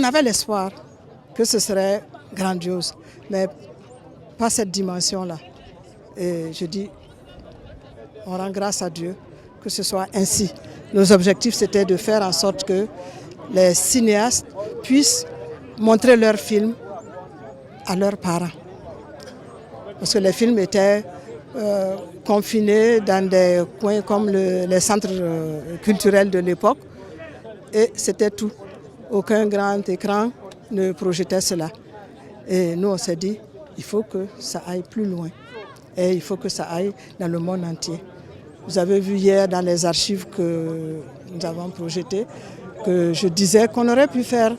avait l'espoir que ce serait grandiose, mais pas cette dimension-là. Et je dis, on rend grâce à Dieu que ce soit ainsi. Nos objectifs, c'était de faire en sorte que les cinéastes puissent montrer leurs films à leurs parents. Parce que les films étaient confinés dans des coins comme les centres culturels de l'époque. Et c'était tout. Aucun grand écran ne projetait cela. Et nous, on s'est dit, il faut que ça aille plus loin. Et il faut que ça aille dans le monde entier. Vous avez vu hier dans les archives que nous avons projetées, que je disais qu'on aurait pu faire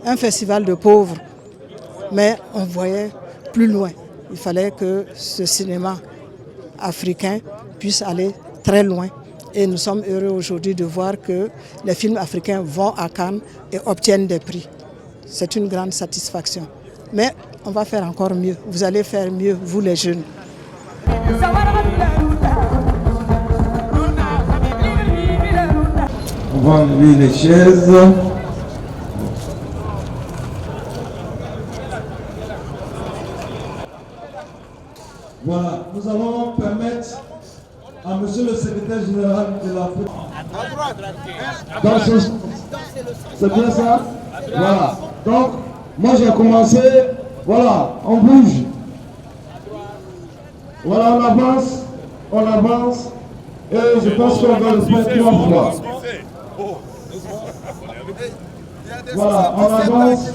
un festival de pauvres. Mais on voyait plus loin. Il fallait que ce cinéma africain puisse aller très loin. Et nous sommes heureux aujourd'hui de voir que les films africains vont à Cannes et obtiennent des prix. C'est une grande satisfaction. Mais on va faire encore mieux. Vous allez faire mieux, vous les jeunes. On va enlever les chaises. Voilà, nous allons permettre à monsieur le secrétaire général de la c'est bien ça? Voilà. Donc, moi j'ai commencé, voilà, on bouge. Voilà, on avance, et je pense qu'on va le faire 3 fois. Voilà, on avance.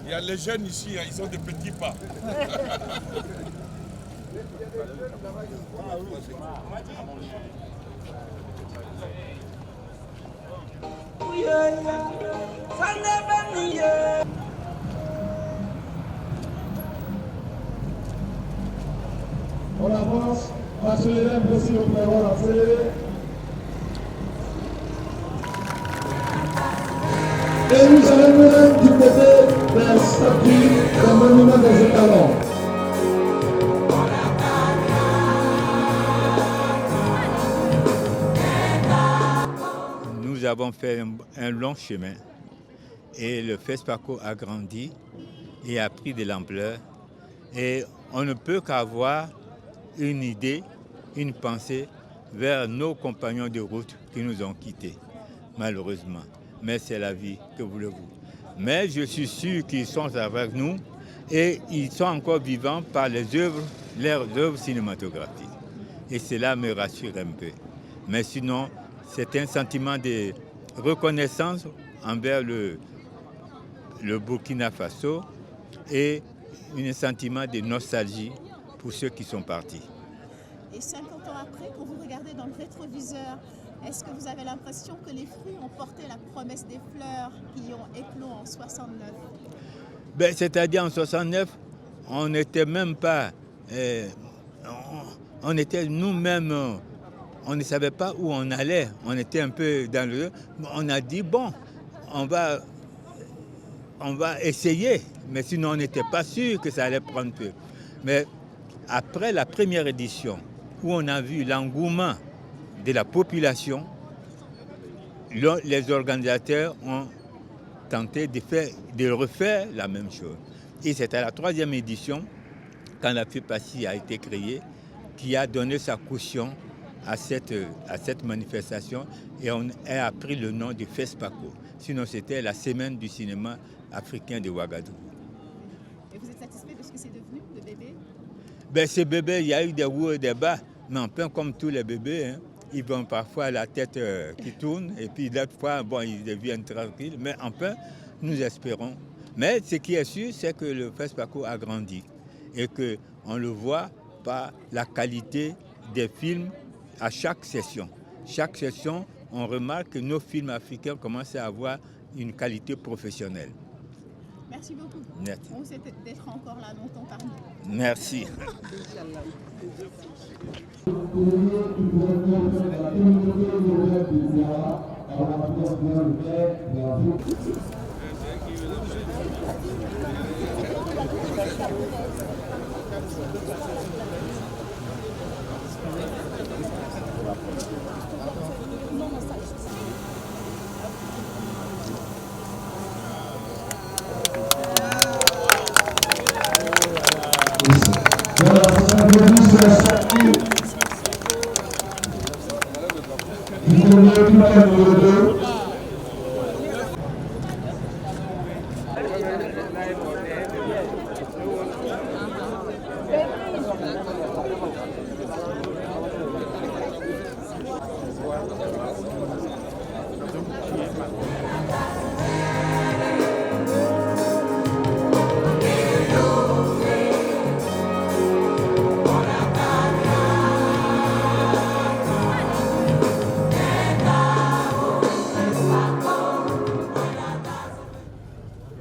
Il y a les jeunes ici, ils ont des petits pas. On avance, accélérez un peu s'il vous plaît, voilà, accélérez. Et nous allons même du côté des statues, des monuments des étalons. Nous avons fait un long chemin et le FESPACO a grandi et a pris de l'ampleur. Et on ne peut qu'avoir une idée, une pensée vers nos compagnons de route qui nous ont quittés, malheureusement. Mais c'est la vie, que voulez-vous. Mais je suis sûr qu'ils sont avec nous et ils sont encore vivants par leurs œuvres cinématographiques. Et cela me rassure un peu. Mais sinon, c'est un sentiment de reconnaissance envers le Burkina Faso et un sentiment de nostalgie pour ceux qui sont partis. Et 50 ans après, quand vous regardez dans le rétroviseur, est-ce que vous avez l'impression que les fruits ont porté la promesse des fleurs qui ont éclos en 69 ? C'est-à-dire en 69, on n'était même pas... on était nous-mêmes... On ne savait pas où on allait. On était un peu dans le... On a dit, bon, on va essayer. Mais sinon, on n'était pas sûr que ça allait prendre peu. Mais après la première édition, où on a vu l'engouement de la population, les organisateurs ont tenté de refaire la même chose. Et c'est à la 3e édition, quand la FEPACI a été créée, qui a donné sa caution à cette manifestation et on a pris le nom de FESPACO. Sinon, c'était la semaine du cinéma africain de Ouagadougou. Et vous êtes satisfait de ce que c'est devenu, le bébé ? Ces bébés, il y a eu des hauts et des bas, mais un peu comme tous les bébés, hein, ils ont parfois la tête qui tourne et puis d'autres fois, bon, ils deviennent tranquilles, mais enfin, nous espérons. Mais ce qui est sûr, c'est que le FESPACO a grandi et qu'on le voit par la qualité des films à chaque session. Chaque session, on remarque que nos films africains commencent à avoir une qualité professionnelle. Merci beaucoup. Merci. On vous souhaite d'être encore là longtemps parmi nous. Merci.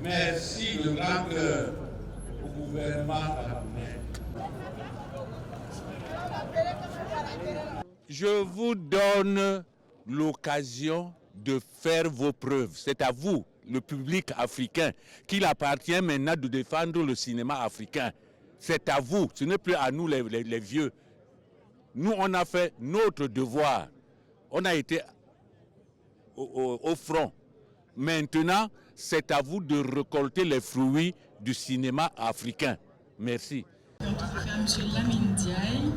Merci de grand cœur au gouvernement camerounais. Je vous donne l'occasion de faire vos preuves. C'est à vous, le public africain, qu'il appartient maintenant de défendre le cinéma africain. C'est à vous, ce n'est plus à nous les vieux. Nous, on a fait notre devoir. On a été au front. Maintenant, c'est à vous de récolter les fruits du cinéma africain. Merci. Notre frère M. Lamine Diaye,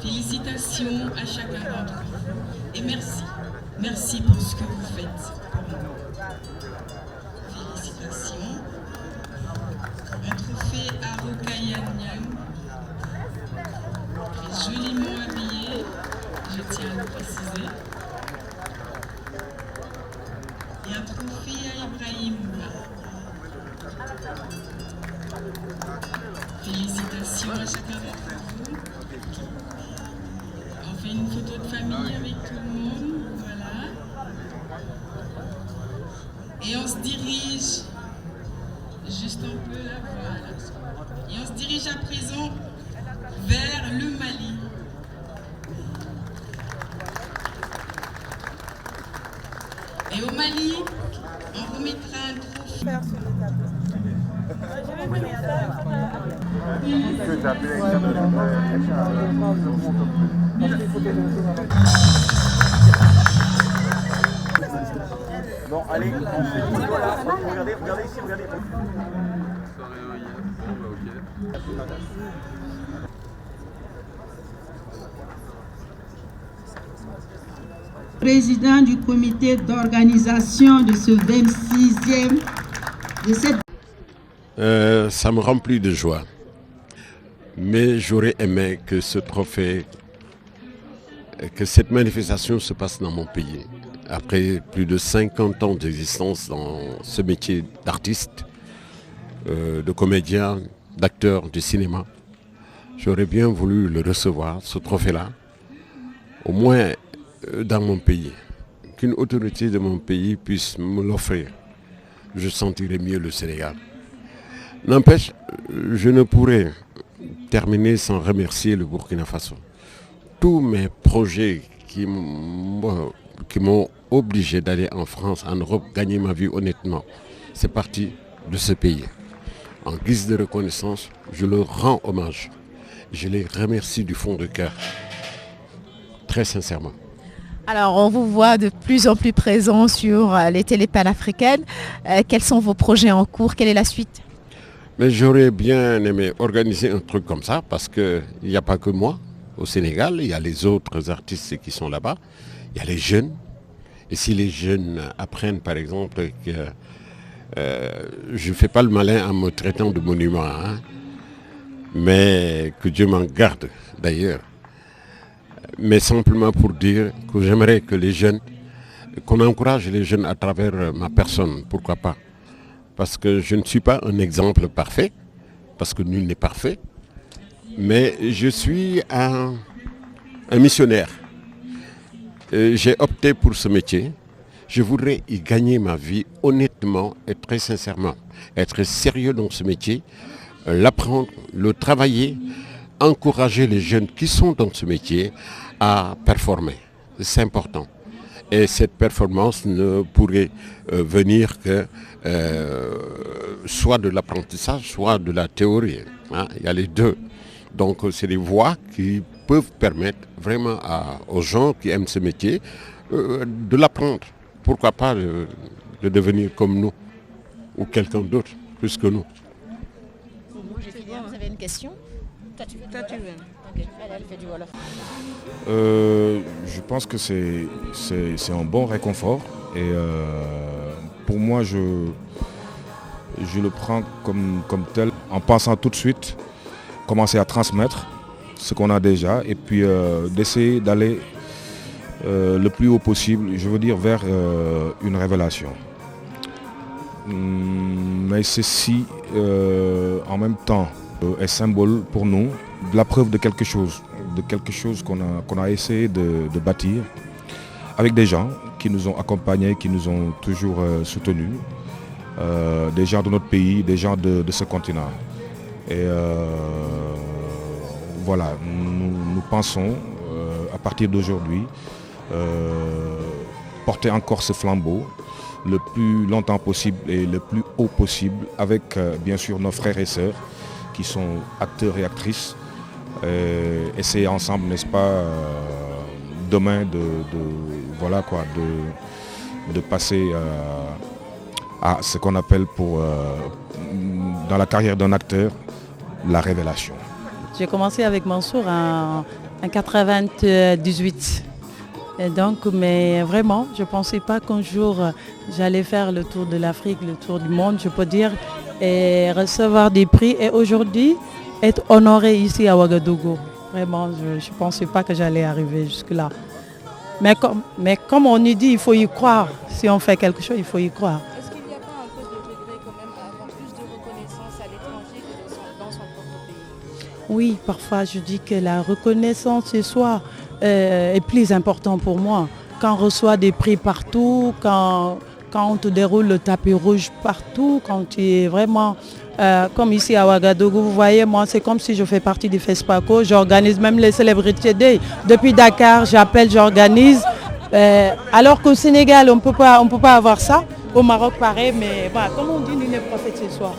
félicitations à chacun d'entre vous. Et merci. Merci pour ce que vous faites pour nous. Félicitations. Un trophée à Rokaya Niang, très joliment habillé, je tiens à le préciser. Et un trophée à Ibrahim Moula. Félicitations à chacun d'entre vous. On fait une photo de famille avec tout le monde, voilà. Et on se dirige, juste un peu là, voilà. Et on se dirige à présent vers le Mali. Et au Mali, on remettra un trophée. Bon, allez, on fait tout, voilà. Regardez ici, regardez. Président du comité d'organisation de ce 26e de cette... Ça me remplit de joie. Mais j'aurais aimé que ce trophée, que cette manifestation se passe dans mon pays. Après plus de 50 ans d'existence dans ce métier d'artiste, de comédien, d'acteur du cinéma, j'aurais bien voulu le recevoir, ce trophée-là, au moins dans mon pays. Qu'une autorité de mon pays puisse me l'offrir. Je sentirais mieux le Sénégal. N'empêche, je ne pourrais terminer sans remercier le Burkina Faso. Tous mes projets qui m'ont obligé d'aller en France, en Europe, gagner ma vie honnêtement, c'est parti de ce pays. En guise de reconnaissance, je leur rends hommage. Je les remercie du fond de cœur, très sincèrement. Alors, on vous voit de plus en plus présent sur les télés panafricaines. Quels sont vos projets en cours? Quelle est la suite? Mais j'aurais bien aimé organiser un truc comme ça, parce qu'il n'y a pas que moi au Sénégal, il y a les autres artistes qui sont là-bas, il y a les jeunes. Et si les jeunes apprennent par exemple que je ne fais pas le malin en me traitant de monument, hein, mais que Dieu m'en garde d'ailleurs, mais simplement pour dire que j'aimerais que les jeunes, qu'on encourage les jeunes à travers ma personne, pourquoi pas. Parce que je ne suis pas un exemple parfait, parce que nul n'est parfait, mais je suis un missionnaire. J'ai opté pour ce métier. Je voudrais y gagner ma vie honnêtement et très sincèrement. Être sérieux dans ce métier, l'apprendre, le travailler, encourager les jeunes qui sont dans ce métier à performer. C'est important. Et cette performance ne pourrait venir que soit de l'apprentissage, soit de la théorie. Hein. Il y a les deux. Donc c'est des voies qui peuvent permettre vraiment aux gens qui aiment ce métier de l'apprendre. Pourquoi pas de devenir comme nous ou quelqu'un d'autre plus que nous. Vous avez une question? Toi, tu veux. Ok, elle fait du Wolof. Je pense que c'est un bon réconfort. Et pour moi, je le prends comme tel, en pensant tout de suite commencer à transmettre ce qu'on a déjà et puis d'essayer d'aller le plus haut possible, je veux dire vers une révélation. Mais ceci en même temps est symbole pour nous de la preuve de quelque chose qu'on a essayé de bâtir avec des gens qui nous ont accompagnés, qui nous ont toujours soutenus, des gens de notre pays, des gens de ce continent. Et voilà, nous pensons à partir d'aujourd'hui porter encore ce flambeau le plus longtemps possible et le plus haut possible avec bien sûr nos frères et sœurs qui sont acteurs et actrices. Essayer ensemble, n'est-ce pas, demain de passer à ce qu'on appelle dans la carrière d'un acteur, la révélation. J'ai commencé avec Mansour en 98. Et donc, mais vraiment, je ne pensais pas qu'un jour j'allais faire le tour de l'Afrique, le tour du monde, je peux dire, et recevoir des prix. Et aujourd'hui, être honoré ici à Ouagadougou. Vraiment, je ne pensais pas que j'allais arriver jusque-là. Mais comme on nous dit, il faut y croire. Si on fait quelque chose, il faut y croire. Est-ce qu'il n'y a pas un peu de regret quand même à avoir plus de reconnaissance à l'étranger que dans son propre pays? Oui, parfois je dis que la reconnaissance ce soir est plus important pour moi. Quand on reçoit des prix partout, quand on te déroule le tapis rouge partout, quand tu es vraiment... comme ici à Ouagadougou, vous voyez, moi c'est comme si je fais partie du FESPACO, j'organise même les Celebrity Day. Depuis Dakar, j'appelle, j'organise. Alors qu'au Sénégal, on ne peut pas avoir ça. Au Maroc, pareil, mais voilà, comme on dit, nul n'est prophète ce soir.